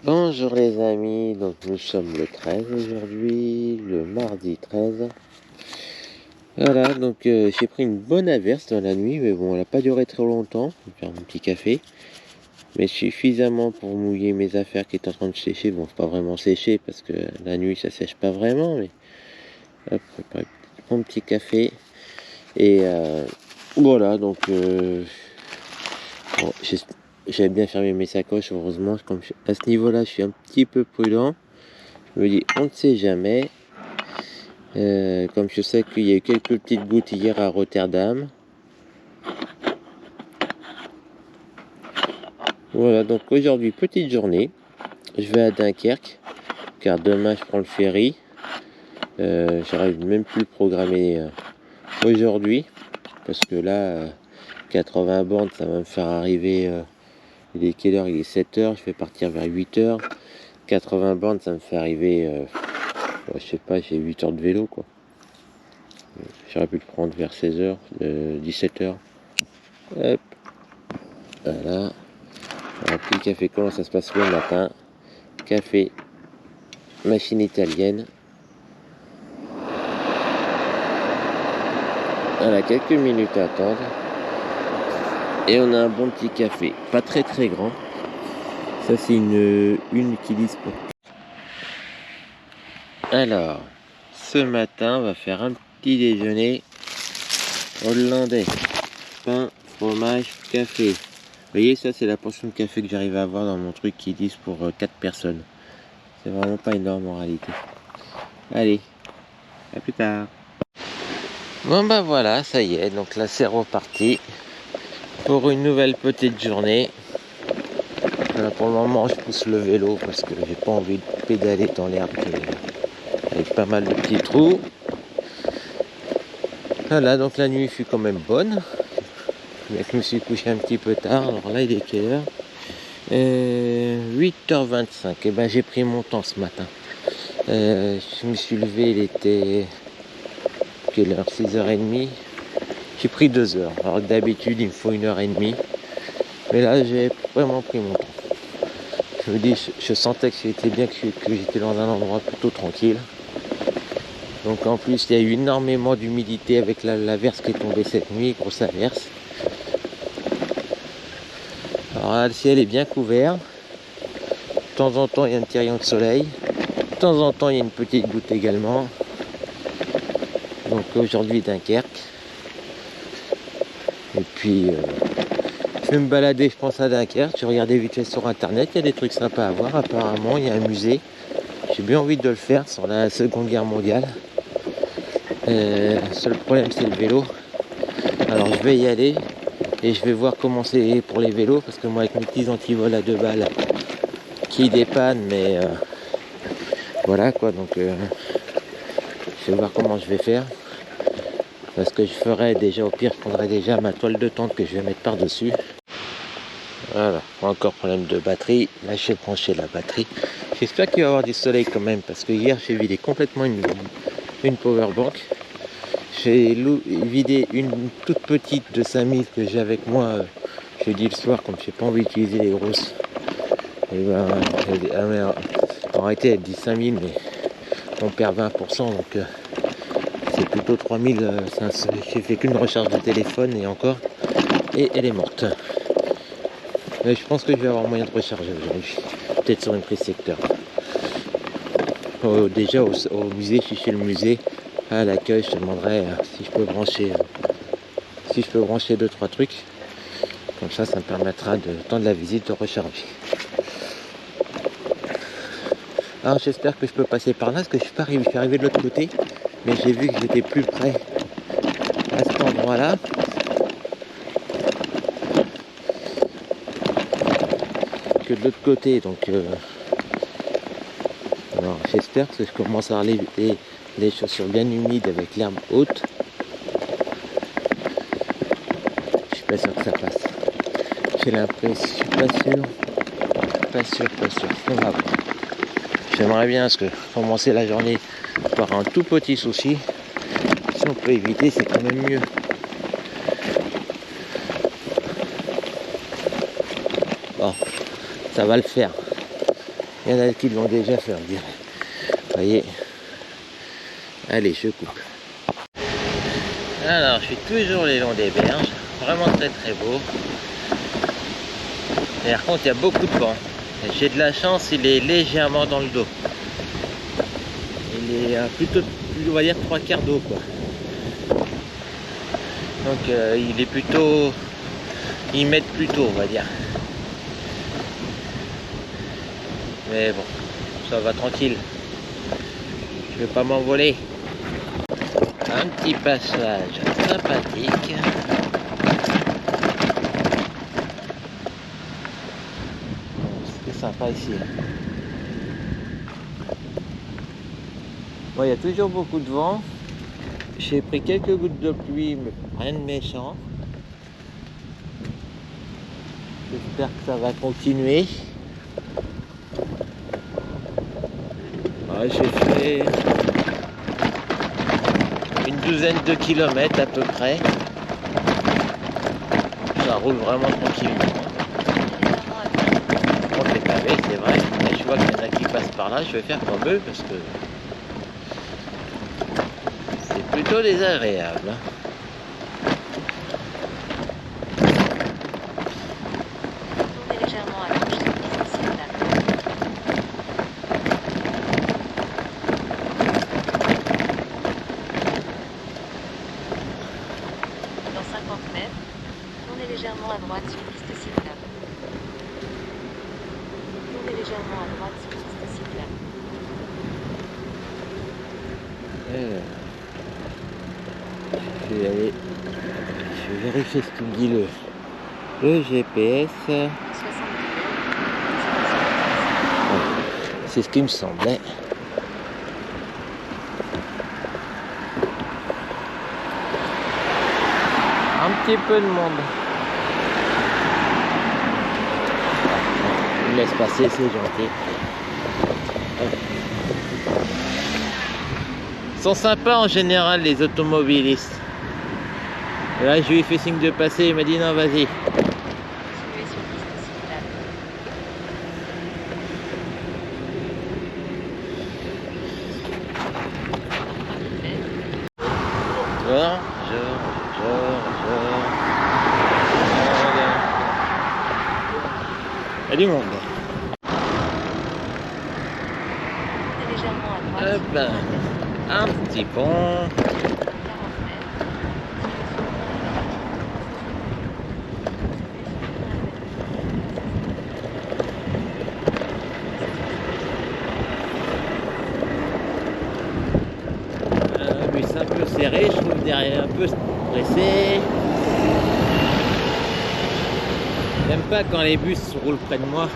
Bonjour les amis, donc nous sommes le 13 aujourd'hui, le mardi 13. Voilà, donc j'ai pris une bonne averse dans la nuit, mais bon, elle n'a pas duré très longtemps. Je vais faire mon petit café, mais suffisamment pour mouiller mes affaires qui étaient en train de sécher. Bon, c'est pas vraiment séché parce que la nuit ça sèche pas vraiment, mais hop, préparer mon petit café. Et voilà, donc bon, j'avais bien fermé mes sacoches, heureusement. Comme à ce niveau-là, je suis un petit peu prudent. Je me dis, on ne sait jamais. Comme je sais qu'il y a eu quelques petites gouttes hier à Rotterdam. Voilà, donc aujourd'hui, petite journée. Je vais à Dunkerque, car demain, je prends le ferry. J'arrive même plus le programmer aujourd'hui, parce que là, 80 bornes, ça va me faire arriver. Il est quelle heure? Il est 7h, je vais partir vers 8h. 80 bornes, ça me fait arriver, je sais pas, j'ai 8 heures de vélo, quoi. J'aurais pu le prendre vers 16h, 17h. Hop, voilà. Alors, puis le café, comment ça se passe le matin? Café, machine italienne. Voilà, quelques minutes à attendre. Et on a un bon petit café. Pas très très grand. Ça, c'est une utilise pour. Alors, ce matin, on va faire un petit déjeuner hollandais. Pain, fromage, café. Vous voyez, ça, c'est la portion de café que j'arrive à avoir dans mon truc qui disent pour 4 personnes. C'est vraiment pas énorme en réalité. Allez, à plus tard. Bon bah voilà, ça y est, donc là c'est reparti pour une nouvelle petite journée. Voilà, pour le moment je pousse le vélo parce que j'ai pas envie de pédaler dans l'herbe avec pas mal de petits trous. Voilà, donc la nuit fut quand même bonne. Je me suis couché un petit peu tard, alors là il est quelle heure? 8h25, et ben j'ai pris mon temps ce matin. Je me suis levé, il était quelle heure? 6h30. J'ai pris 2 heures. Alors que d'habitude il me faut 1h30. Mais là j'ai vraiment pris mon temps. Je me dis, je sentais que c'était bien, que j'étais dans un endroit plutôt tranquille. Donc en plus il y a eu énormément d'humidité avec l'averse qui est tombée cette nuit, grosse averse. Alors là, le ciel est bien couvert. De temps en temps il y a un petit rayon de soleil. De temps en temps il y a une petite goutte également. Donc aujourd'hui Dunkerque. Et puis je vais me balader, je pense, à Dunkerque. Je regardais vite fait sur internet, il y a des trucs sympas à voir. Apparemment il y a un musée. J'ai bien envie de le faire sur la Seconde Guerre mondiale. Le seul problème c'est le vélo. Alors je vais y aller et je vais voir comment c'est pour les vélos, parce que moi avec mes petits antivols à 2 balles qui dépannent, mais voilà quoi, donc je vais voir comment je vais faire. Parce que je ferai déjà, au pire je prendrai déjà ma toile de tente que je vais mettre par dessus. Voilà, encore problème de batterie. Là j'ai branché la batterie. J'espère qu'il va y avoir du soleil quand même, parce que hier j'ai vidé complètement une powerbank. J'ai vidé une toute petite de 5000 que j'ai avec moi jeudi le soir, comme j'ai pas envie d'utiliser les grosses. Et ben, en réalité elle dit 5000, mais on perd 20%, donc c'est plutôt 3000. J'ai fait qu'une recharge de téléphone et encore, et elle est morte. Mais je pense que je vais avoir moyen de recharger aujourd'hui, peut-être sur une prise secteur. Déjà au musée, je suis chez le musée, à l'accueil, je te demanderai si je peux brancher 2-3 trucs. Comme ça me permettra de temps de la visite de recharger. Alors j'espère que je peux passer par là, parce que je suis arrivé de l'autre côté, mais j'ai vu que j'étais plus près à cet endroit là que de l'autre côté, donc alors j'espère que je commence à avoir les chaussures bien humides avec l'herbe haute. Je suis pas sûr que ça passe. J'ai l'impression, je suis pas sûr. On va voir. J'aimerais bien, parce que commencer la journée par un tout petit souci, si on peut éviter, c'est quand même mieux. Bon, ça va le faire. Il y en a qui l'ont déjà fait, on dirait. Vous voyez. Allez, je coupe. Alors, je suis toujours les longs des berges. Vraiment très très beau. Et par contre, il y a beaucoup de vent. J'ai de la chance, il est légèrement dans le dos. Il est plutôt, on va dire, 3/4 d'eau, quoi. Donc, il est plutôt... Ils mettent plutôt, on va dire. Mais bon, ça va tranquille. Je vais pas m'envoler. Un petit passage sympathique. C'est sympa ici. Bon, il y a toujours beaucoup de vent. J'ai pris quelques gouttes de pluie, mais rien de méchant. J'espère que ça va continuer. Ouais, j'ai fait une douzaine de kilomètres à peu près. Ça roule vraiment tranquillement. On fait pavé, c'est vrai. Et je vois qu'il y en a qui passent par là. Je vais faire comme eux parce que c'est plutôt désagréable. Légèrement à droite sur piste cyclable. Tournez légèrement à droite sur piste cyclable. Je vais aller. Je vais vérifier ce qu'il me dit le GPS. 70 C'est ce qui me semblait. Un petit peu de monde. Il me laisse passer, c'est gentil. Ils sont sympas en général, les automobilistes. Et là, je lui ai fait signe de passer, il m'a dit non, vas-y. Continuez sur piste cyclable. Il y a du monde. Tournez légèrement à droite. Hop là. Un petit pont. 40 mètres. Mais c'est un peu serré, je trouve derrière un peu pressé. J'aime pas quand les bus roulent près de moi.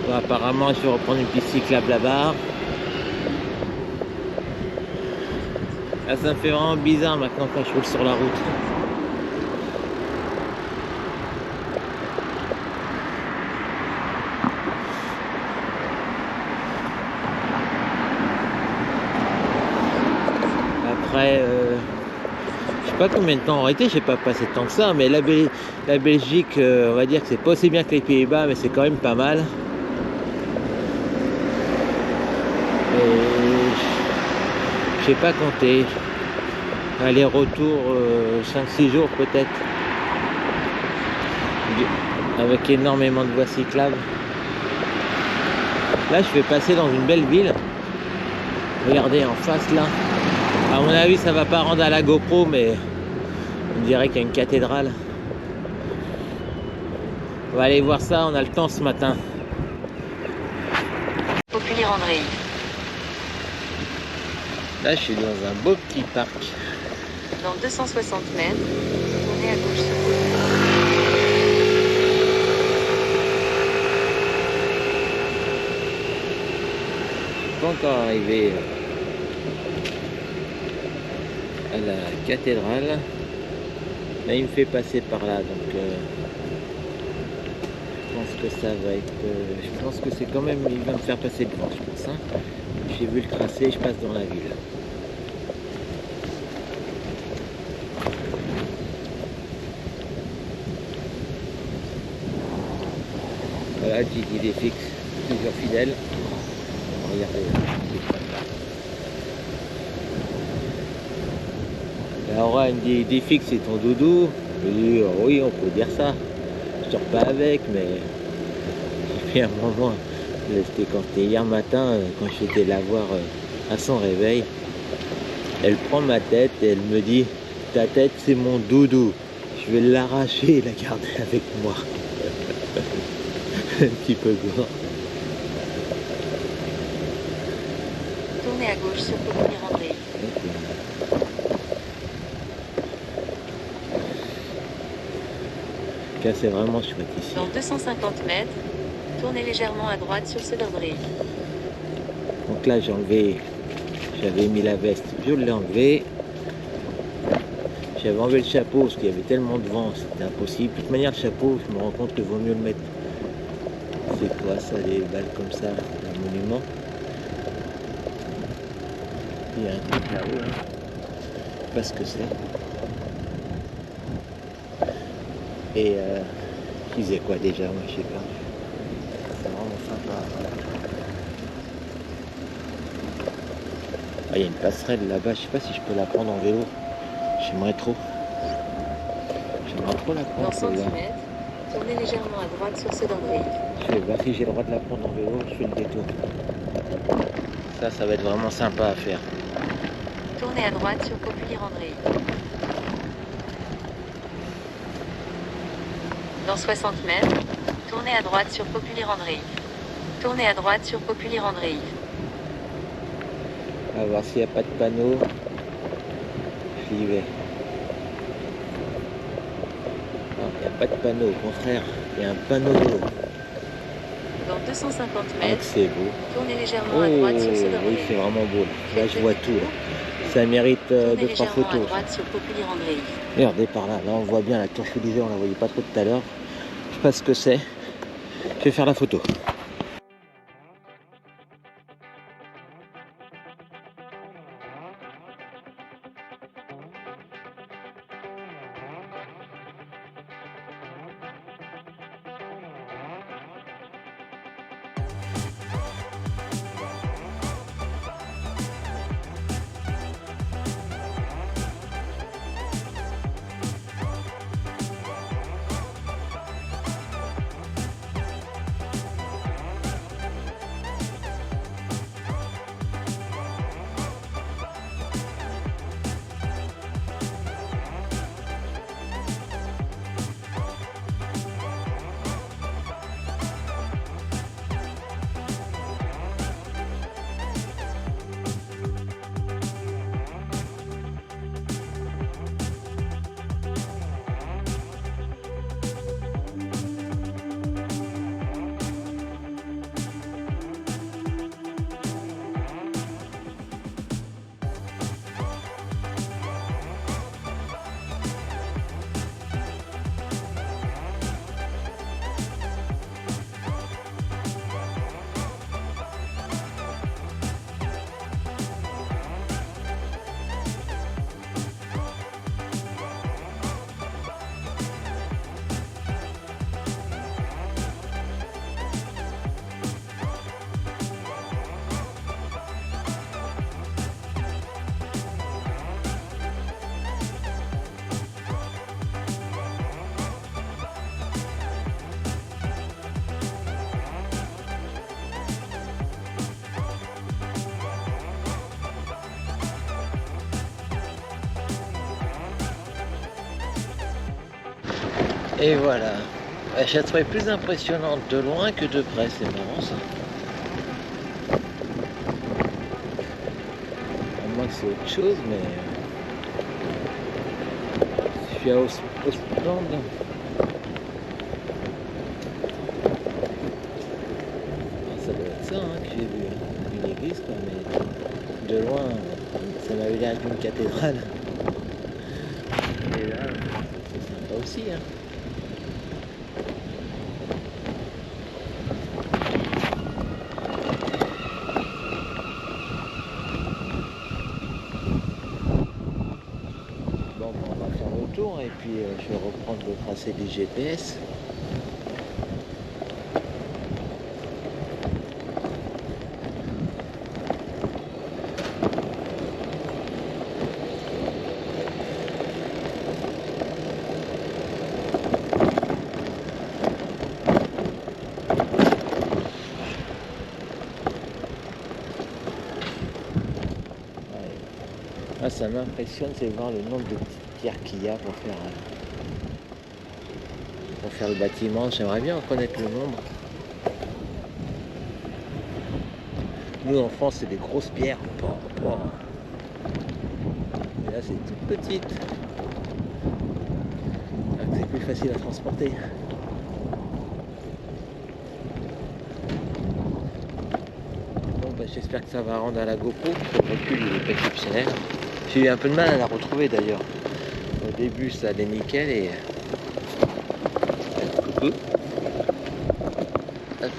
Bon, apparemment, je vais reprendre une piste cyclable là-bas. Là, ça me fait vraiment bizarre maintenant quand je roule sur la route. Après, je sais pas combien de temps aurait été, j'ai pas passé de temps que ça, mais la Belgique, on va dire que c'est pas aussi bien que les Pays-Bas, mais c'est quand même pas mal. Et j'ai pas compté. Aller-retour 5-6 jours peut-être. Avec énormément de voies cyclables. Là, je vais passer dans une belle ville. Regardez en face là. À mon avis, ça va pas rendre à la GoPro, mais on dirait qu'il y a une cathédrale. On va aller voir ça, on a le temps ce matin. Populaire André. Là, je suis dans un beau petit parc. Dans 260 mètres, tournez à gauche sur route. Pas encore arrivé à la cathédrale. Là, il me fait passer par là, donc je pense que ça va être. Je pense que c'est quand même. Il va me faire passer devant, je pense. Hein. J'ai vu le tracé, je passe dans la ville. Voilà, JD fixe, toujours fidèle. Regardez. La Aura elle me dit Idéfix c'est ton doudou. Je lui dis oui on peut dire ça. Je dors pas avec mais j'ai fait un moment. C'était quand c'était hier matin quand j'étais la voir à son réveil. Elle prend ma tête et elle me dit ta tête c'est mon doudou. Je vais l'arracher et la garder avec moi. Un petit peu gore. Tournez à gauche sur Populi-Randré. Là c'est vraiment chouette ici. Dans 250 mètres, tournez légèrement à droite sur Söderbrug. Donc là j'ai enlevé, j'avais mis la veste, je l'ai enlevé. J'avais enlevé le chapeau parce qu'il y avait tellement de vent, c'était impossible. De toute manière le chapeau, je me rends compte qu'il vaut mieux le mettre. C'est quoi ça, des balles comme ça, un monument. Il y a un truc là-haut, là. Je sais pas ce que c'est. Et je disais quoi déjà, moi je sais pas. C'est vraiment sympa. Ah, il y a une passerelle là-bas, je sais pas si je peux la prendre en vélo. J'aimerais trop. J'aimerais trop la prendre Dans 100 celle-là. mètres, tournez légèrement à droite sur Söderbrug. Je vais voir si j'ai le droit de la prendre en vélo, je fais le détour. Ça va être vraiment sympa à faire. Tournez à droite sur Populi-Randré. Dans 60 mètres, tournez à droite sur Populi-Randré. Tournez à droite sur Populi-Randré. On va voir s'il n'y a pas de panneau. J'y vais. Non, il n'y a pas de panneau, au contraire, il y a un panneau d'eau. Dans 250 Ah, mètres, que c'est beau. tournez légèrement Oh, à droite sur oui, Söderbrug. c'est vraiment beau. Là, je vois tout. Là. Ça mérite Tournez 2-3 légèrement photos. à droite sur Populi-Randré. Regardez par là. Là, on voit bien la tour Félisée, on la voyait pas trop tout à l'heure. Je sais pas ce que c'est. Je vais faire la photo. Et voilà. Je la trouvais plus impressionnante de loin que de près, c'est marrant ça. À moins que c'est autre chose, mais je suis à Ostende. Ça doit être ça hein, que j'ai vu, une église quoi, mais de loin, ça m'avait l'air d'une cathédrale. Et là, c'est sympa aussi. Hein. Bon, on va faire le tour et puis je vais reprendre le tracé des GPS. ça m'impressionne, c'est voir le nombre de petites pierres qu'il y a pour faire le bâtiment. J'aimerais bien en connaître le nombre. Nous en France, c'est des grosses pierres. Et là, c'est toute petite. Donc, c'est plus facile à transporter. Bon, bah, j'espère que ça va rendre à la GoPro. Le recul, il est pas exceptionnel. J'ai eu un peu de mal à la retrouver d'ailleurs. Au début, ça allait nickel et... Coucou. Hop.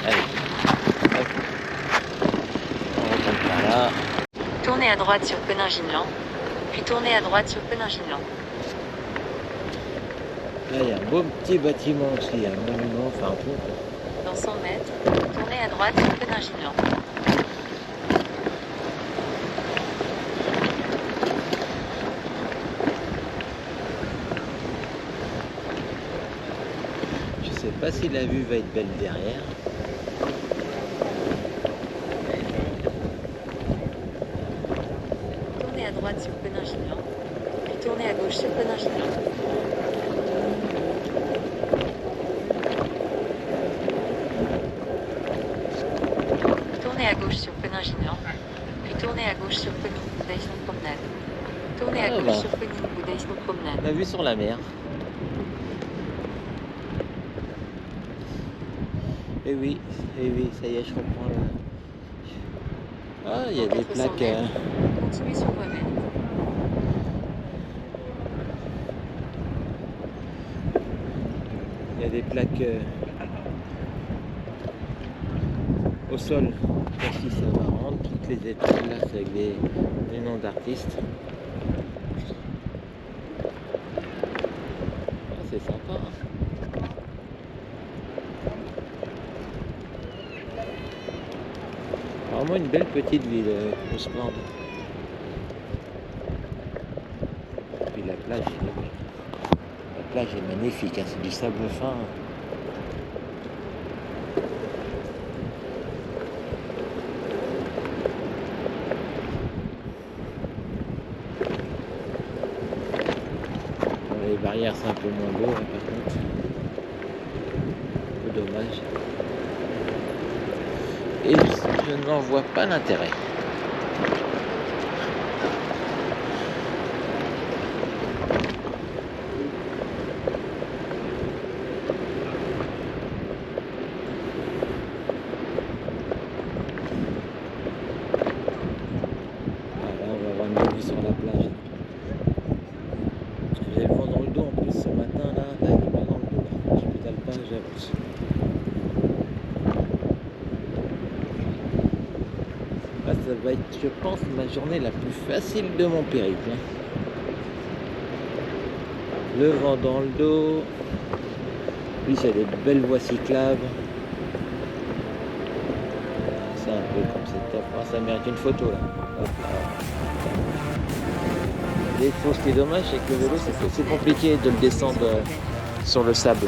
Allez. Hop. On retourne par là. Tournez à droite sur Peninginland, puis tournez à droite sur Peninginland. Là, il y a un beau petit bâtiment aussi, un monument, enfin un pont. Dans 100 mètres, tournez à droite sur Peninginland. Je sais pas si la vue va être belle derrière. Tournez à droite sur Peninginland, puis tournez à gauche sur Peninginland. Tournez à gauche sur Peninginland, puis tournez à gauche sur Peninginland. Tournez à Ah gauche bah. sur Peninginland. La vue sur la mer. Et oui, ça y est, je reprends le... Ah, il y a des plaques... Continuez sur voie verte. Il y a des plaques au sol. Ici, ça va rendre. Toutes les étoiles, là, c'est avec des noms d'artistes. Ah, c'est sympa. Hein. Vraiment une belle petite ville, Oostende. Puis la plage est magnifique, hein, c'est du sable fin. Bon, les barrières c'est un peu moins beau, hein, par contre. Un peu dommage. Et je n'en vois pas l'intérêt. Sur la plage. J'ai le vent dans le dos en plus ce matin là, il est pas dans le dos. Je pédale pas, j'avance. Là, ça va être, je pense, ma journée la plus facile de mon périple. Le vent dans le dos. Puis il y a des belles voies cyclables. C'est un peu comme c'est top. Ah, ça mérite une photo là. Hop là. Et ce qui est dommage, c'est que le vélo, c'est compliqué de le descendre sur le sable.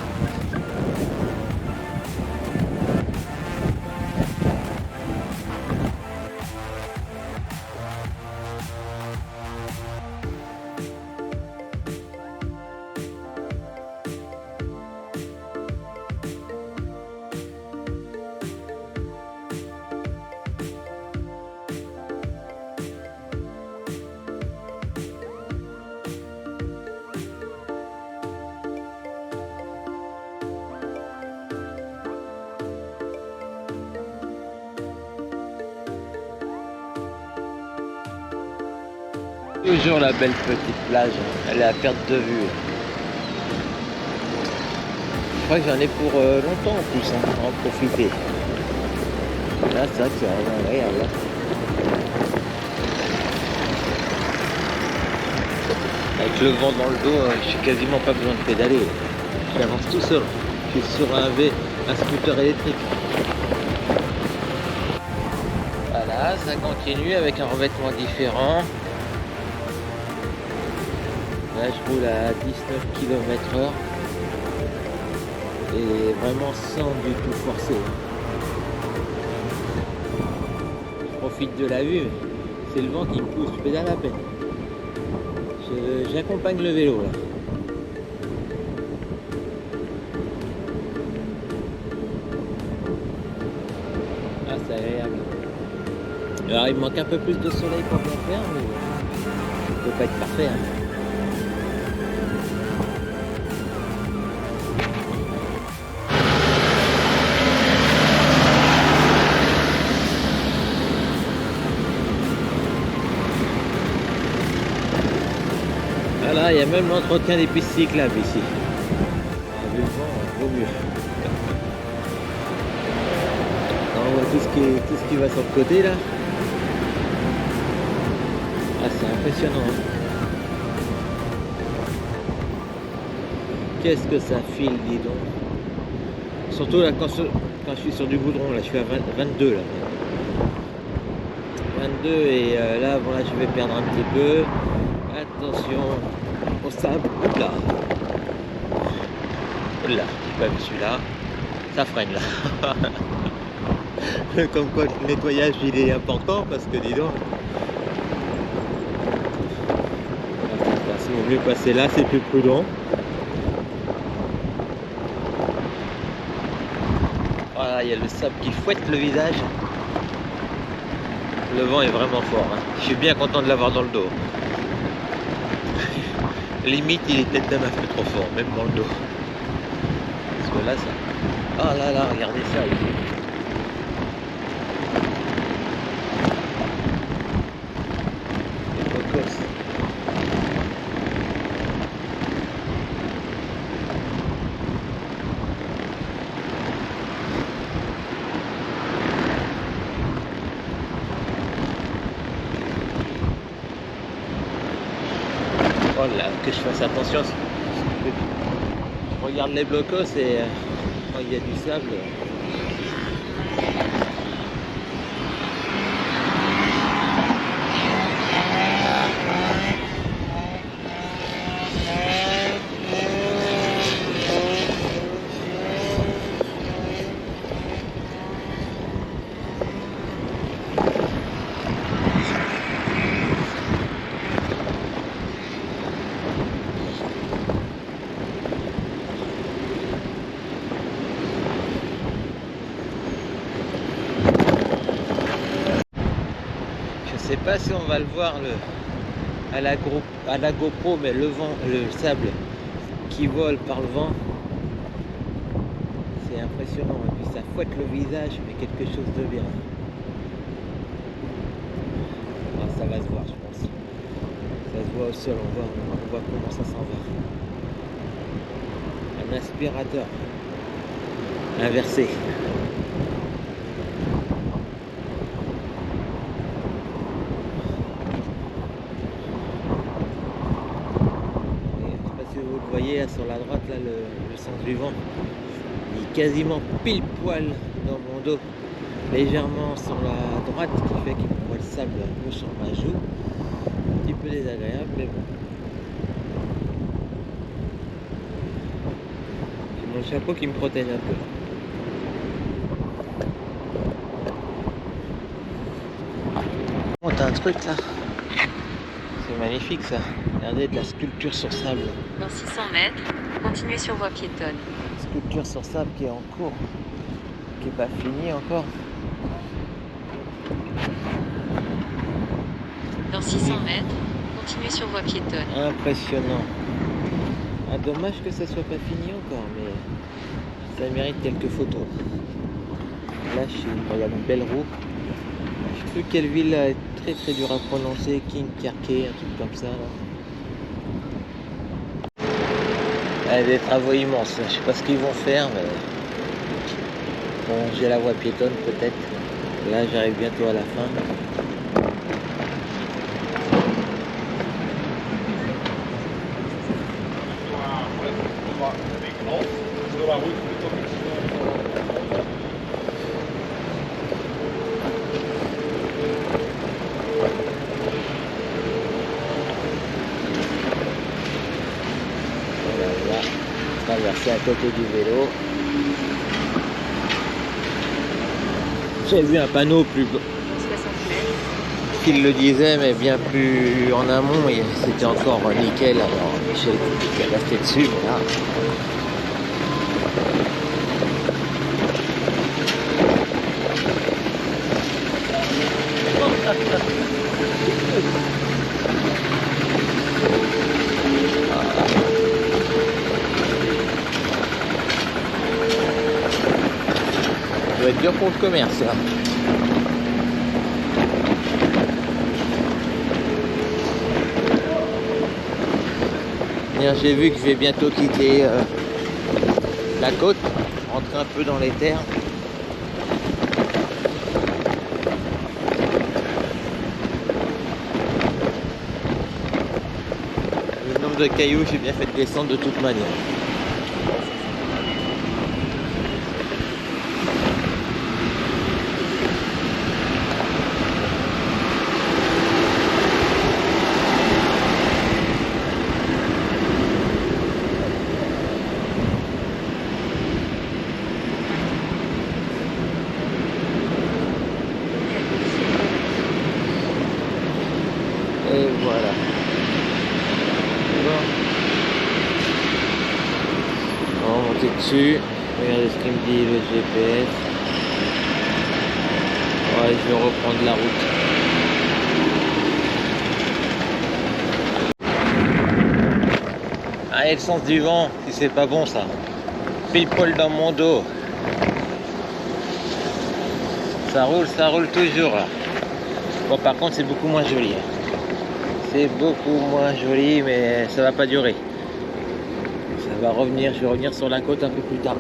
Toujours la belle petite plage, elle est à perte de vue. Je crois que j'en ai pour longtemps en plus, hein, pour en profiter. Là, c'est vrai que c'est vraiment agréable. Avec le vent dans le dos, je n'ai quasiment pas besoin de pédaler. J'avance tout seul. Je suis sur un scooter électrique. Voilà, ça continue avec un revêtement différent. Là, je roule à 19 km/h et vraiment sans du tout forcer. Je profite de la vue, C'est le vent qui me pousse, je pédale à peine. J'accompagne le vélo là. Ah, c'est agréable. Alors il me manque un peu plus de soleil pour bien faire, mais ça peut pas être parfait. Hein. Voilà, il y a même l'entretien des pistes cyclables ici. Ah, le vent, vaut mieux. On voit tout ce qui va sur le côté là. Ah, c'est impressionnant. Hein. Qu'est-ce que ça file, dis donc. Surtout là quand je suis sur du goudron, là je suis à 22 là. 22 et là, bon, là je vais perdre un petit peu. Attention au sable. Oula. Oula, j'ai pas vu celui-là. Ça freine là. Comme quoi le nettoyage il est important parce que dis donc. Il vaut mieux passer là, c'est plus prudent. Voilà, il y a le sable qui fouette le visage. Le vent est vraiment fort. Hein. Je suis bien content de l'avoir dans le dos. Limite, il est peut-être même un peu trop fort, même dans le dos. Parce que là, ça... Oh là là, regardez ça ici. Les cocos. Oh là, que je fasse attention. Je regarde les blocos et quand il y a du sable. Je sais pas si on va le voir à la GoPro, mais le vent, le sable qui vole par le vent, c'est impressionnant. Et puis ça fouette le visage, mais quelque chose de bien. Alors, ça va se voir, je pense. Ça se voit au sol, on voit comment ça s'en va. Un aspirateur inversé. Vous voyez là, sur la droite, là, le sens du vent, il est quasiment pile poil dans mon dos, légèrement sur la droite, qui fait qu'il me voit le sable un peu sur ma joue. Un petit peu désagréable, mais bon. J'ai mon chapeau qui me protège un peu. Oh, t'as un truc là. C'est magnifique ça. Regardez de la sculpture sur sable. Dans 600 mètres, continuez sur voie piétonne. Sculpture sur sable qui est en cours, qui n'est pas finie encore. Dans 600 mètres, continuez sur voie piétonne. Impressionnant. Ah, dommage que ça soit pas fini encore, mais ça mérite quelques photos. Là, il y a une belle roue. Je sais plus quelle ville est très très dur à prononcer, Kinkerke, un truc comme ça. Là. Il y a des travaux immenses, je sais pas ce qu'ils vont faire, mais bon, j'ai la voie piétonne peut-être. Là, j'arrive bientôt à la fin. Traverser à côté du vélo. J'ai vu un panneau plus 60 mètres, qu'il le disait, mais bien plus en amont, et c'était encore nickel. Alors Michel est resté dessus, mais là... Ça doit être dur pour le commerce, là. J'ai vu que je vais bientôt quitter la côte, rentrer un peu dans les terres. Le nombre de cailloux, j'ai bien fait de descendre de toute manière. Et voilà. Bon. On va monter dessus. Regardez ce qu'il me dit le GPS. Ouais, je vais reprendre la route. Allez, le sens du vent, si c'est pas bon ça. Pile poil dans mon dos. Ça roule toujours là. Bon, par contre, c'est beaucoup moins joli. C'est beaucoup moins joli, mais ça va pas durer. Ça va revenir, je vais revenir sur la côte un peu plus tard.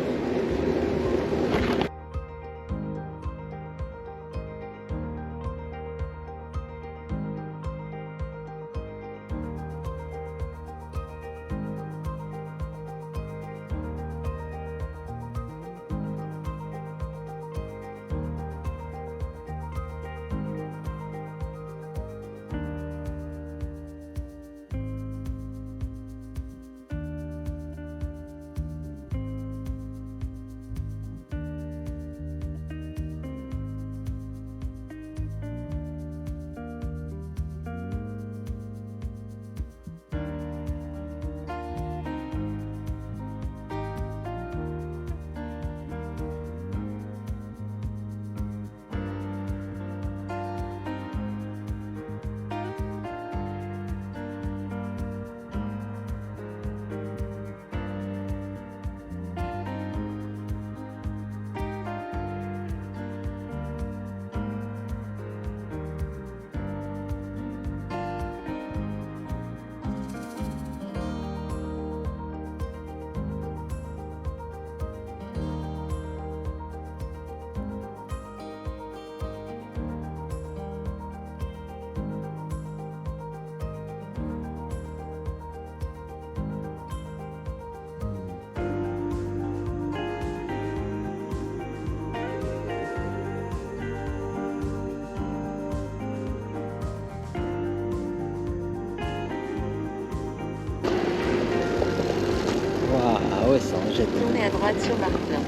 Ah ouais, ça en jette. Tournez à droite sur Marplin.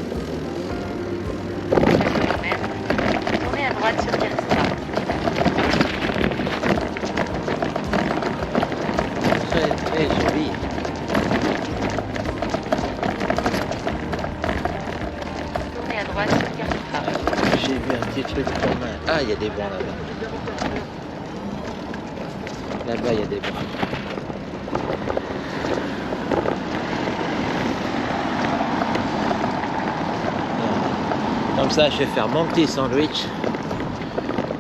Tournez à droite sur Kerstra. Très joli. Tournez à droite sur Kerstra. J'ai vu un petit truc pour main. Ah, il y a des bancs là-bas. Là-bas, il y a des bancs. Comme ça, je vais faire mon petit sandwich.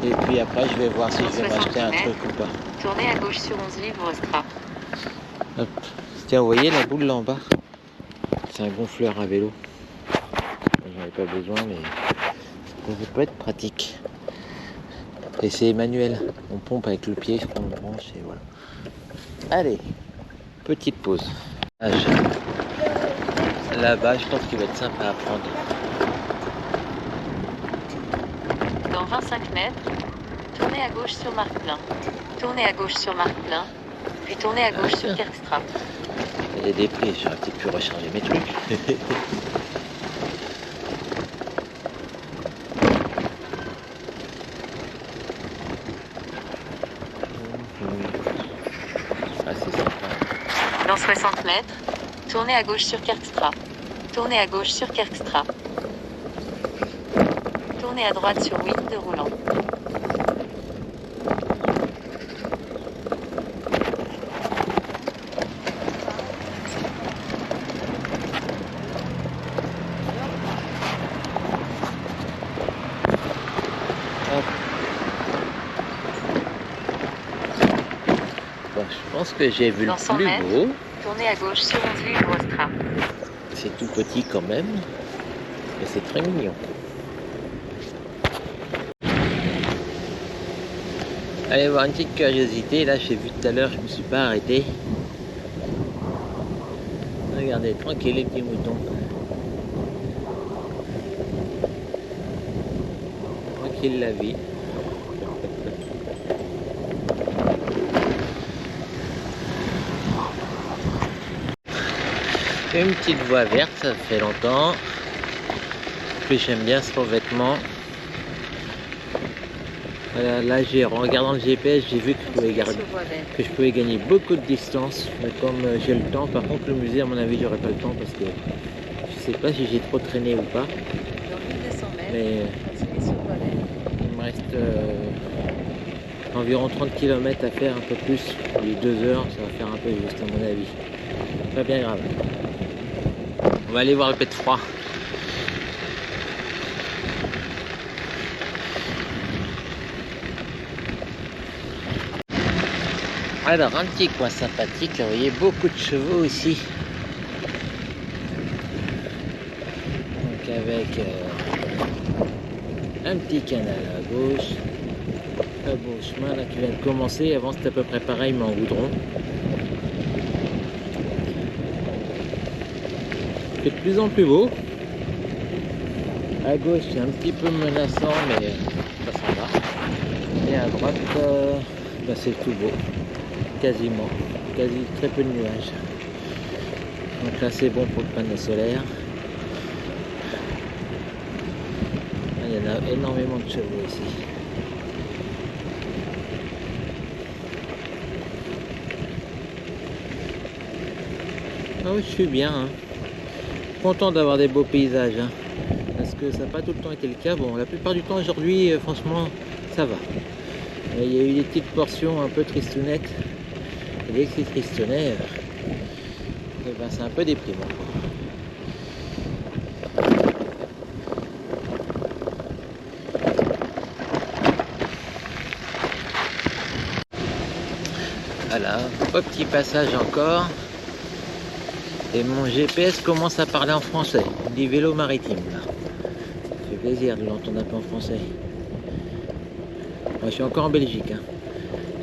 Et puis après, je vais voir si je vais m'acheter un truc ou pas. Tournez à gauche sur 11 livres Stra. Hop. Tiens, vous voyez la boule là en bas? C'est un gonfleur à vélo. J'en ai pas besoin, mais ça peut être pratique. Et c'est manuel. On pompe avec le pied, je prends le branche et voilà. Allez, petite pause. Là-bas, je pense qu'il va être sympa à prendre. Dans 25 mètres, tournez à gauche sur Marplin. Tournez à gauche sur Marplin, puis tournez à gauche sur Kerstra. Il y a des prix, j'aurais peut-être pu recharger mes trucs. 60 mètres, tournez à gauche sur Kerkstra. Tournez à gauche sur Kerkstra. Tournez à droite sur Wind de Roulant. Bon, je pense que j'ai vu Dans le 100 plus mètres. beau. Tournez à gauche sur Ondeville-Boistra. C'est tout petit quand même, mais c'est très mignon. Allez voir une petite curiosité, là j'ai vu tout à l'heure, je me suis pas arrêté. Regardez, tranquille les petits moutons. Tranquille la vie. Une petite voie verte, ça fait longtemps. En plus j'aime bien ce revêtement. Voilà, là en regardant le GPS, j'ai vu que je pouvais gagner beaucoup de distance. Mais comme j'ai le temps, par contre le musée à mon avis j'aurai pas le temps parce que je sais pas si j'ai trop traîné ou pas. Mais il me reste environ 30 km à faire, un peu plus. Les 2 heures, ça va faire un peu juste à mon avis. Pas bien grave. On va aller voir le pet de froid. Alors, un petit coin sympathique, là, vous voyez beaucoup de chevaux ici. Donc avec un petit canal à gauche, un beau chemin là qui vient de commencer. Avant c'était à peu près pareil mais en goudron. C'est de plus en plus beau. À gauche c'est un petit peu menaçant mais ça s'en va. Et à droite bah, c'est tout beau. Quasiment. Très peu de nuages. Donc là c'est bon pour le panneau solaire. Il y en a énormément de chevaux ici. Ah oui, je suis bien. Hein. Content d'avoir des beaux paysages. Hein. Parce que ça n'a pas tout le temps été le cas. Bon, la plupart du temps aujourd'hui, franchement, ça va. Mais il y a eu des petites portions un peu tristounettes. Et dès que c'est tristounet, et ben, c'est un peu déprimant. Voilà, au petit passage encore. Et mon GPS commence à parler en français. Il dit vélo maritime. Ça fait plaisir de l'entendre un peu en français. Moi, je suis encore en Belgique. Hein.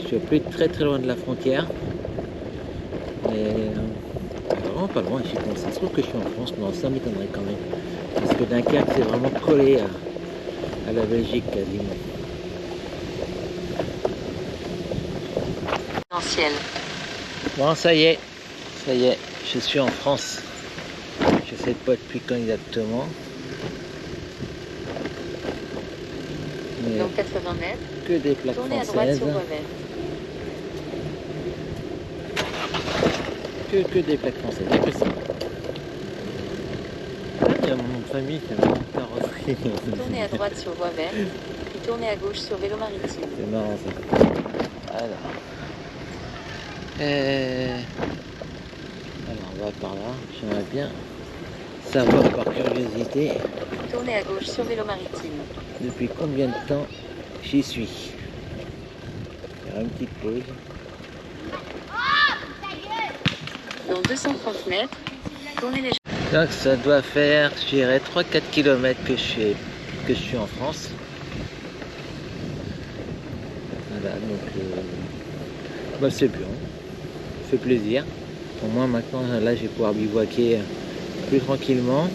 Je suis plus très loin de la frontière. Mais vraiment pas loin. Ça se trouve que je suis en France. Non, ça m'étonnerait quand même. Parce que Dunkerque, c'est vraiment collé à la Belgique quasiment. Bon, ça y est, je suis en France. Je sais pas depuis quand exactement. Mais dans 80 mètres, que des plaques tournez françaises. à droite sur voie verte. Que des plaques françaises, c'est que ça. Ah, il y a mon nom de famille qui a vraiment carrosserie. Tournez à droite sur voie verte, puis tournez à gauche sur vélo maritime. C'est marrant ça. Alors. Alors on va par là, j'aimerais bien savoir par curiosité Tournez à gauche sur vélo maritime. depuis combien de temps j'y suis. Faire une petite pause. Dans 230 mètres, tournez les... Donc ça doit faire, je dirais, 3-4 km que je suis en France. Voilà, donc bah, c'est bien. Ça fait plaisir. Au moins maintenant, là, je vais pouvoir bivouaquer plus tranquillement.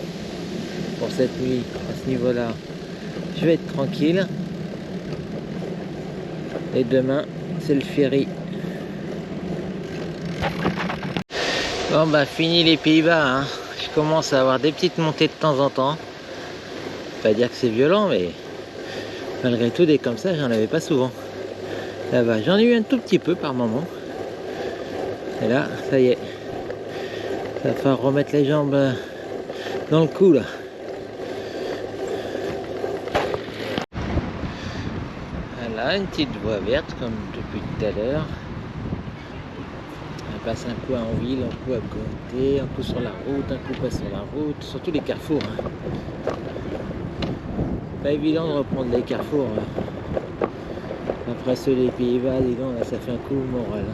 Pour cette nuit, à ce niveau-là, je vais être tranquille. Et demain, c'est le ferry. Bon bah fini les Pays-Bas, hein. Je commence à avoir des petites montées de temps en temps. Pas dire que c'est violent, mais malgré tout des comme ça, j'en avais pas souvent. Ça va, j'en ai eu un tout petit peu par moment. Et là, ça y est, Ça va falloir remettre les jambes dans le cou là. Voilà, une petite voie verte comme depuis tout à l'heure. On passe un coup en ville, un coup à côté, un coup sur la route, un coup pas sur la route, surtout les carrefours. Pas évident de reprendre les carrefours. Après ceux des Pays-Bas, dis donc, là, ça fait un coup au moral.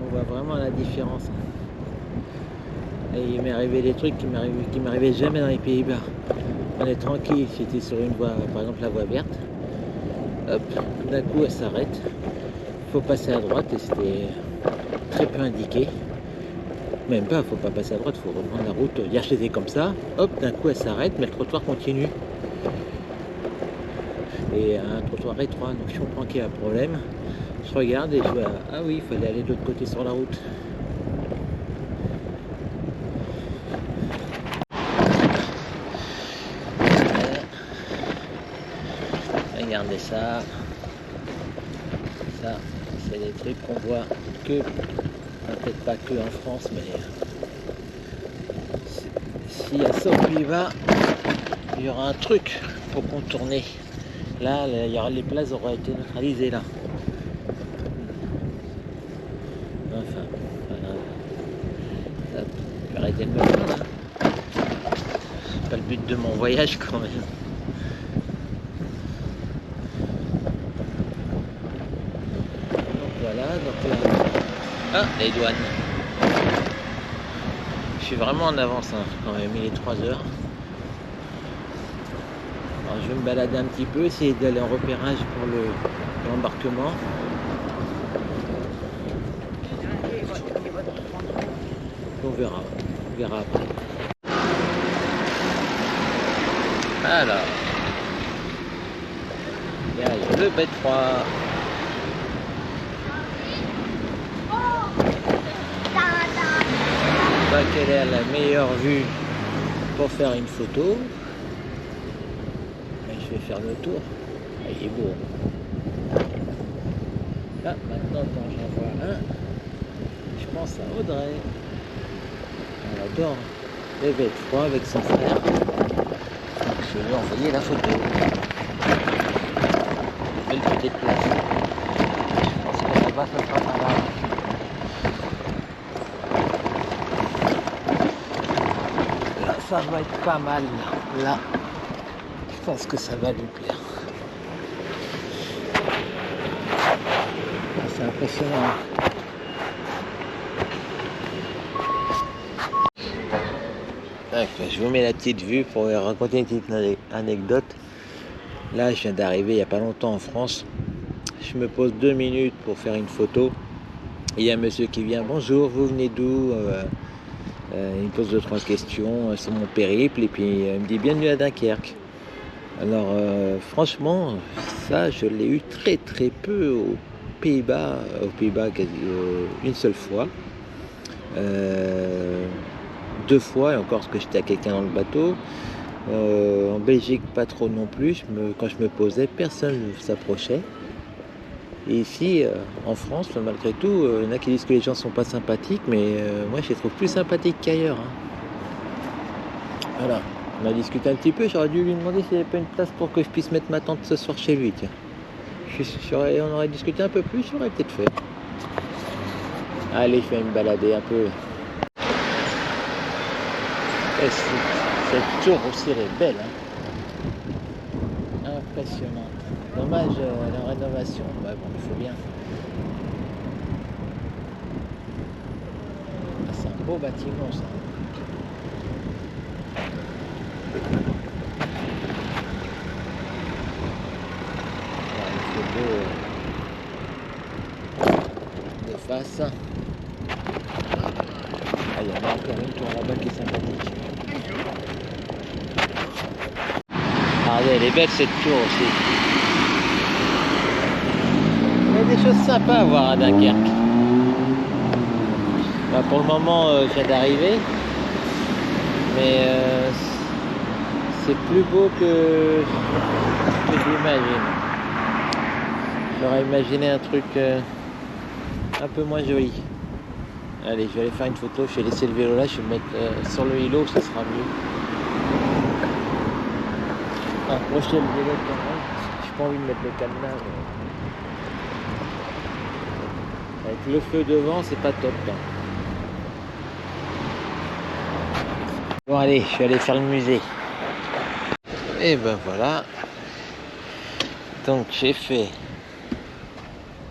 On voit vraiment la différence. Et il m'est arrivé des trucs qui m'arrivaient jamais dans les Pays-Bas. On est tranquille, j'étais sur une voie, par exemple la voie verte. Hop, d'un coup elle s'arrête. Il faut passer à droite et c'était très peu indiqué. Même pas, faut pas passer à droite, faut reprendre la route. Hier j'étais comme ça, hop, d'un coup elle s'arrête, mais le trottoir continue. Et un trottoir étroit, donc je comprends qu'il y a un problème. Je regarde et je vois, ah oui, il fallait aller de l'autre côté sur la route. Regardez ça. Ça, c'est des trucs qu'on voit que, peut-être pas que en France, mais s'il y a ça aux Pays-Bas, il y aura un truc pour contourner. Là, les places auraient été neutralisées là. Enfin, voilà. Hop, je vais arrêter de me prendre. C'est pas le but de mon voyage quand même. Voilà, donc là... Ah, les douanes. Je suis vraiment en avance, hein, quand même, il est 3 heures. Alors je vais me balader un petit peu, essayer d'aller en repérage pour l'embarquement. On verra après. Alors, il y a le B3. Quelle est la meilleure vue pour faire une photo? Et je vais faire le tour. Il est beau. Là, maintenant, quand j'en vois un, je pense à Audrey. Elle adore les V3 avec son frère. Donc, je vais lui envoyer la photo. Belle petite place. Je pense que là-bas, ça sera pas mal. Ça va être pas mal là. Je pense que ça va lui plaire. C'est impressionnant. Donc, je vous mets la petite vue pour vous raconter une petite anecdote. Là, je viens d'arriver il n'y a pas longtemps en France. Je me pose 2 minutes pour faire une photo. Il y a un monsieur qui vient. Bonjour, vous venez d'où? Il me pose 2-3 questions sur mon périple et puis il me dit bienvenue à Dunkerque. Alors franchement, ça je l'ai eu très très peu aux Pays-Bas une seule fois. 2 fois, et encore parce que j'étais à quelqu'un dans le bateau. En Belgique pas trop non plus, quand je me posais, personne ne s'approchait. Et ici, en France, malgré tout, il y en a qui disent que les gens sont pas sympathiques, mais moi je les trouve plus sympathiques qu'ailleurs. Hein. Voilà, on a discuté un petit peu, j'aurais dû lui demander s'il n'y avait pas une place pour que je puisse mettre ma tente ce soir chez lui. Tiens. On aurait discuté un peu plus, j'aurais peut-être fait. Allez, je vais me balader un peu. Et cette tour aussi, elle est belle. Hein. Impressionnante. Dommage la rénovation, bah bon, il faut bien. Ah, c'est un beau bâtiment ça. Voilà, une photo de face. Ah, il y en a encore une tour là-bas qui est sympathique. Regardez, elle est belle cette tour aussi. Il y a des choses sympas à voir à Dunkerque. Bah, pour le moment, je viens d'arriver. Mais c'est plus beau que j'imagine. J'aurais imaginé un truc un peu moins joli. Allez, je vais aller faire une photo, je vais laisser le vélo là, je vais me mettre sur le îlot, ça sera mieux. Approchez le vélo quand même, j'ai pas envie de mettre le cadenas. Avec le feu devant, c'est pas top là. Bon allez, je vais aller faire le musée. Et ben voilà. Donc j'ai fait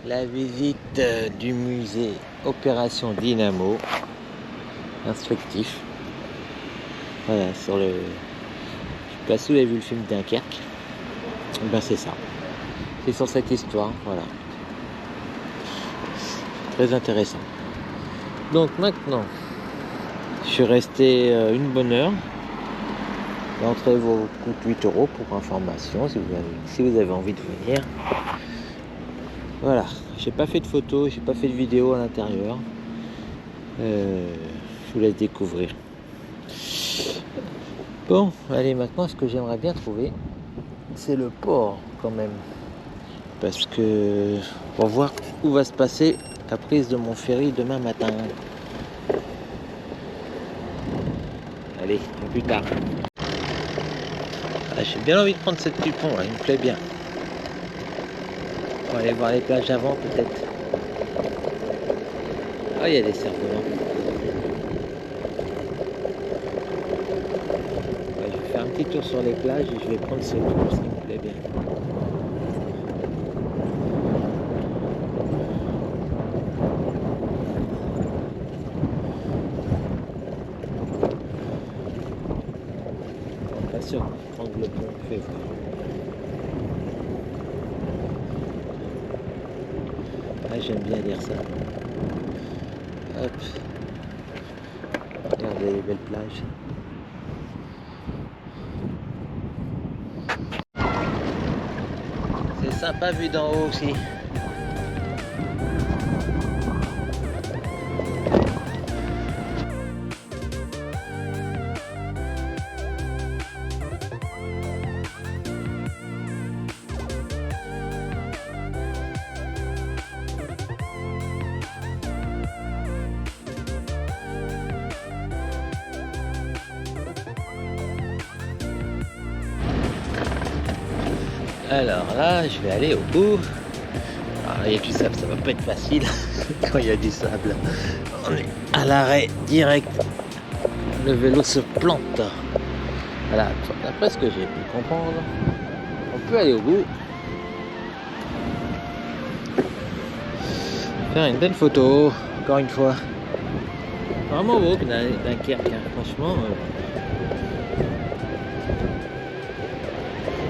la visite du musée Opération Dynamo instructif. Voilà, sur le... Je sais pas si vous avez vu le film Dunkerque. Ben c'est ça. C'est sur cette histoire, voilà. Très intéressant. Donc maintenant, je suis resté une bonne heure. L'entrée vous coûte 8 € pour information si vous avez envie de venir. Voilà, j'ai pas fait de photos, j'ai pas fait de vidéo à l'intérieur. Je vous laisse découvrir. Bon, allez, maintenant ce que j'aimerais bien trouver, c'est le port quand même. Parce que pour voir où va se passer la prise de mon ferry demain matin. Allez, à plus tard. Ah, j'ai bien envie de prendre cette du pont là, il me plaît bien. On va aller voir les plages avant peut-être. Ah, il y a des cerfs-volants. Ouais, je vais faire un petit tour sur les plages et je vais prendre ce tour parce qu'il me plaît bien. Pas sûr de prendre le pont, je vais voir. Ah, j'aime bien lire ça. Hop. Regardez les belles plages. C'est sympa vu d'en haut aussi. Alors là, je vais aller au bout. Alors, il y a du sable, ça va pas être facile quand il y a du sable. On est à l'arrêt direct. Le vélo se plante. Voilà, d'après ce que j'ai pu comprendre, on peut aller au bout. Faire une belle photo, encore une fois. Vraiment beau Dunkerque, hein. Franchement.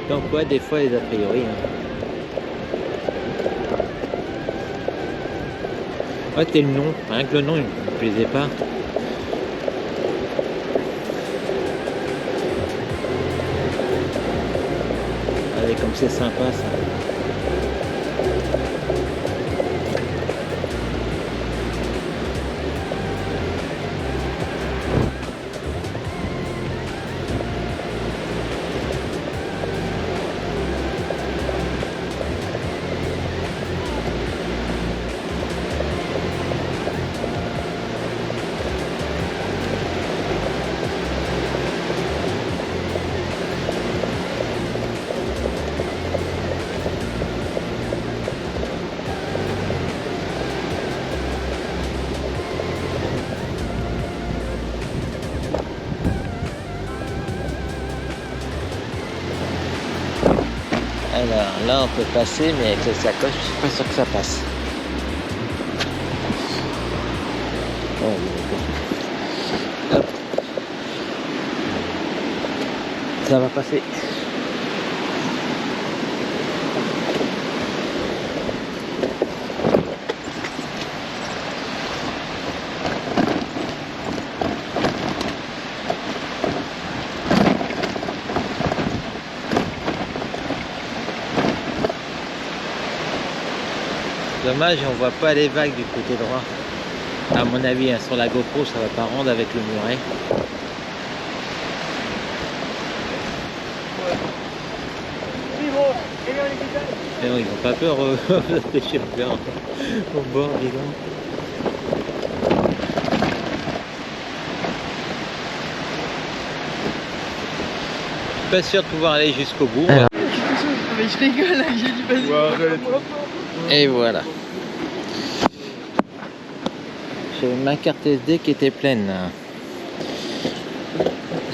Donc ouais, des fois les a priori. Hein. Ouais, c'est le nom, rien que le nom il me plaisait pas. Allez, comme c'est sympa ça. Alors là on peut passer mais avec les sacoches je suis pas sûr que ça passe. Hop. Ça va passer. Dommage, on voit pas les vagues du côté droit. À mon avis, hein, sur la GoPro, ça va pas rendre avec le muret. Et non, ils ont pas peur, les chefs au bord, dis donc. pas sûr de pouvoir aller jusqu'au bout. Alors. Mais je rigole, j'ai dit vas-y. Et voilà. J'ai ma carte SD qui était pleine.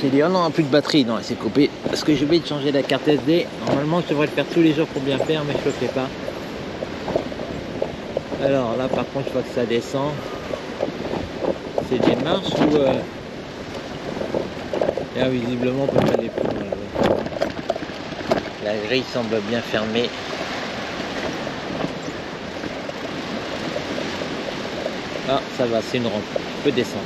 J'ai dit oh non, plus de batterie, non, elle s'est coupée. Parce que j'ai oublié de changer la carte SD. Normalement, je devrais le faire tous les jours pour bien faire, mais je le fais pas. Alors là, par contre, je vois que ça descend. C'est des marches ou là, visiblement, on peut pas aller plus loin. La grille semble bien fermée. Ah, ça va, c'est une rampe. Je peux descendre.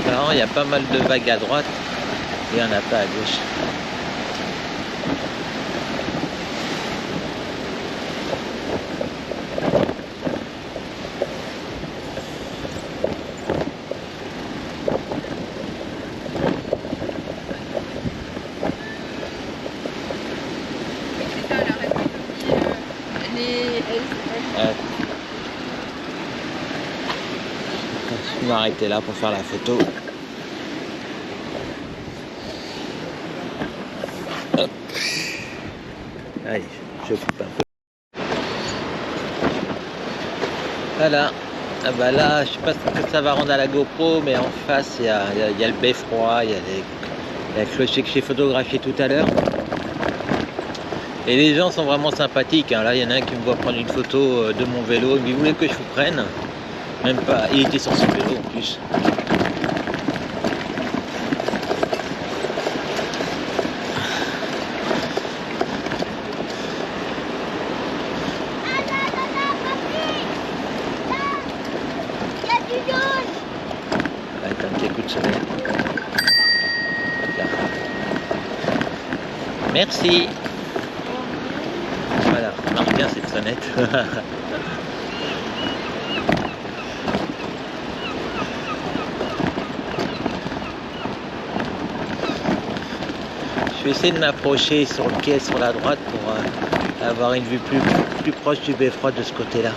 Alors, il y a pas mal de vagues à droite et il n'y en a pas à gauche. Je vais m'arrêter là pour faire la photo. Hop. Allez, je coupe un peu. Voilà. Ah bah là, je sais pas ce que ça va rendre à la GoPro, mais en face, il y a le beffroi, il y a la clocher que j'ai photographié tout à l'heure. Et les gens sont vraiment sympathiques. Hein. Là, il y en a un qui me voit prendre une photo de mon vélo. Il voulait que je vous prenne. Même pas. Il était sur son vélo en plus. Attends, un petit coup de soleil. Là. Merci. Voilà, marche bien cette sonnette. Je vais essayer de m'approcher sur le quai sur la droite pour avoir une vue plus proche du beffroi de ce côté-là.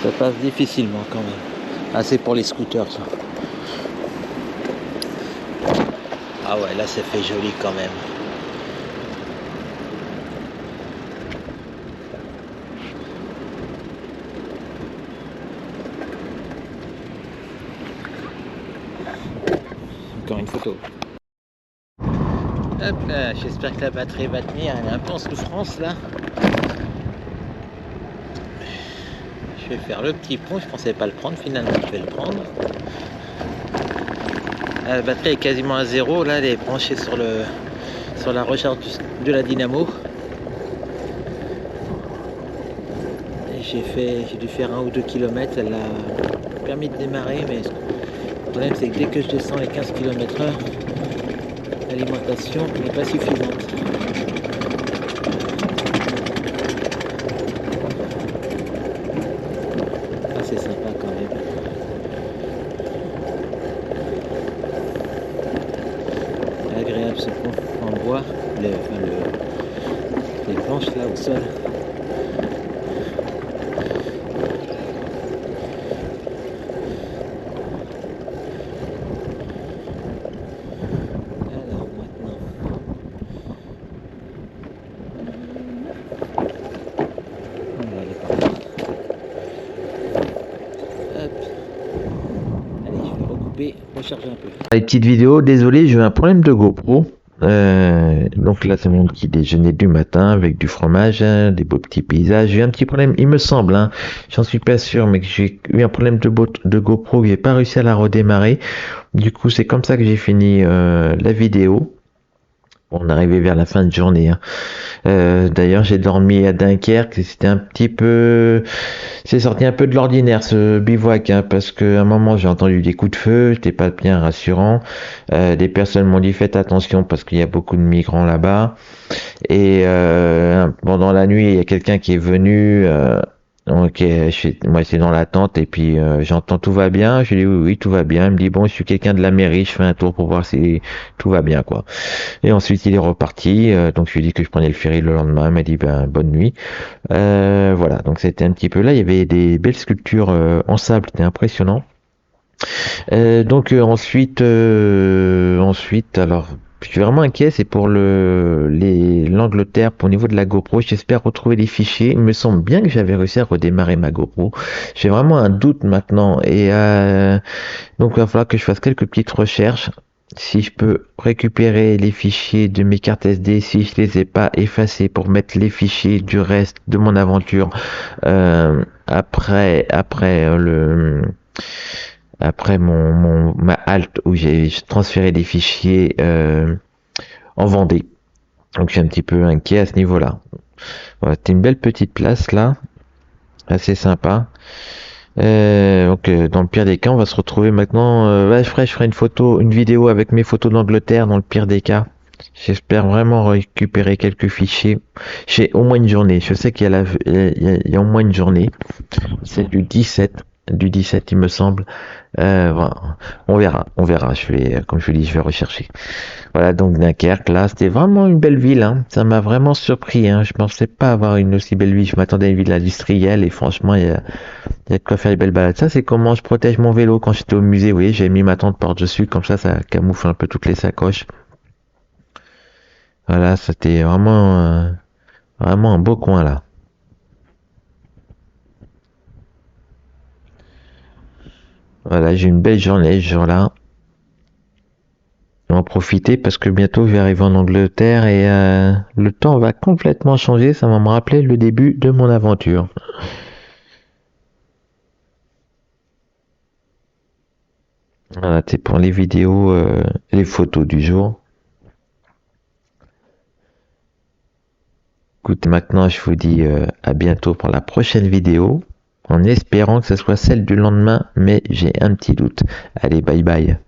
Ça passe difficilement quand même. Ah, c'est pour les scooters ça. Ah ouais, là ça fait joli quand même. Encore une photo. Hop là, j'espère que la batterie va tenir. Elle est un peu en souffrance là. Je vais faire le petit pont, je pensais pas le prendre, finalement je vais le prendre. La batterie est quasiment à zéro, là elle est branchée sur la recharge de la dynamo. J'ai dû faire 1 ou 2 km, elle a permis de démarrer, mais le problème c'est que dès que je descends les 15 km/h, l'alimentation n'est pas suffisante. C'est sympa quand même. Agréable ce pont en bois, les planches là au sol. Alors maintenant. On va aller par là. recharger un peu. Les petites vidéos, désolé, j'ai eu un problème de GoPro. Donc là, c'est mon petit déjeuner du matin avec du fromage, hein, des beaux petits paysages. J'ai eu un petit problème, il me semble, hein, j'en suis pas sûr, mais que j'ai eu un problème de GoPro, j'ai pas réussi à la redémarrer. Du coup, c'est comme ça que j'ai fini la vidéo. On est arrivé vers la fin de journée, hein. D'ailleurs, j'ai dormi à Dunkerque et c'était un petit peu... C'est sorti un peu de l'ordinaire ce bivouac, hein, parce qu'à un moment j'ai entendu des coups de feu, c'était pas bien rassurant. Des personnes m'ont dit faites attention parce qu'il y a beaucoup de migrants là-bas. Et pendant la nuit, il y a quelqu'un qui est venu. Donc, moi, c'est dans la tente et puis j'entends tout va bien. Je lui dis oui, oui, tout va bien. Il me dit bon, je suis quelqu'un de la mairie, je fais un tour pour voir si tout va bien, quoi. Et ensuite, il est reparti. Donc, je lui ai dit que je prenais le ferry le lendemain. Il m'a dit ben, bonne nuit. Voilà, donc c'était un petit peu là. Il y avait des belles sculptures en sable, c'était impressionnant. Ensuite, alors, je suis vraiment inquiet, c'est pour l'Angleterre, pour au niveau de la GoPro. J'espère retrouver les fichiers. Il me semble bien que j'avais réussi à redémarrer ma GoPro. J'ai vraiment un doute maintenant. Et donc, il va falloir que je fasse quelques petites recherches. Si je peux récupérer les fichiers de mes cartes SD, si je les ai pas effacés pour mettre les fichiers du reste de mon aventure après ma halte où j'ai transféré des fichiers en Vendée. Donc je suis un petit peu inquiet à ce niveau-là. Voilà, c'était une belle petite place là, assez sympa. Donc dans le pire des cas, on va se retrouver maintenant. Je ferai une vidéo avec mes photos d'Angleterre dans le pire des cas. J'espère vraiment récupérer quelques fichiers. J'ai au moins une journée. Je sais qu'il y a, il y a au moins une journée. C'est du 17, il me semble. Voilà. On verra. Comme je vous dis, je vais rechercher. Voilà, donc Dunkerque, là, c'était vraiment une belle ville, hein. Ça m'a vraiment surpris, hein. Je pensais pas avoir une aussi belle ville. Je m'attendais à une ville industrielle et franchement, il y a de quoi faire des belles balades. Ça, c'est comment je protège mon vélo quand j'étais au musée. Vous voyez, j'ai mis ma tente par-dessus, comme ça camoufle un peu toutes les sacoches. Voilà, c'était vraiment un beau coin là. Voilà, j'ai une belle journée ce jour-là. Je vais en profiter parce que bientôt je vais arriver en Angleterre et le temps va complètement changer. Ça va me rappeler le début de mon aventure. Voilà, c'est pour les vidéos, les photos du jour. Écoute, maintenant je vous dis à bientôt pour la prochaine vidéo, en espérant que ce soit celle du lendemain, mais j'ai un petit doute. Allez, bye bye.